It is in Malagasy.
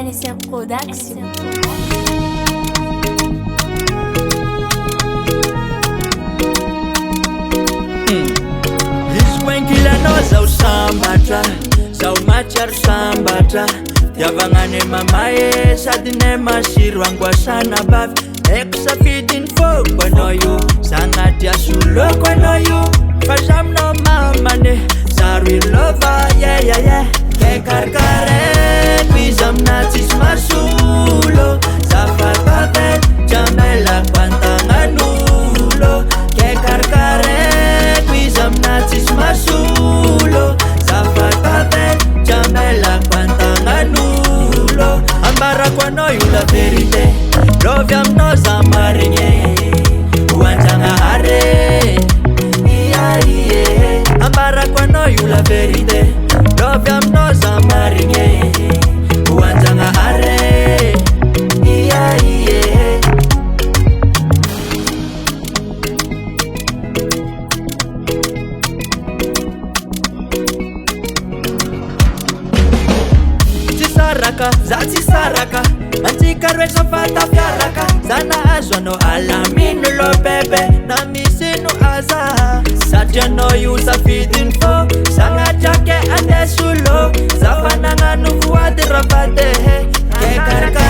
NSR Production. Iskwenkilanao zao sambatra zao matsiaro sambatra tiavagnane mamae sady ne masiro angoasana bavy eko safidiny foko anao io sagnatia soloko anao io fa zaminao mamane zaro ilova yeah ke karkareko izy amina tsisy masolo zafatave jamelako antagnan'olo ke karkareko izy amina tsisy masolo zafatave jamelako antagnan'olo ambarako anao io la verite lovy aminao za marigny hoanjagnahare iaie ambarako anao io la verite lovy aminao za marigny hoanjagnahare iaie tsisaraka za tsisaraka antsika roe safata fiaraka zana azo anao alamino lo bebe na misy no aza satria anao io safidiny fô sagnatrake andesolo za fanagnano voady ravatehe ke karaka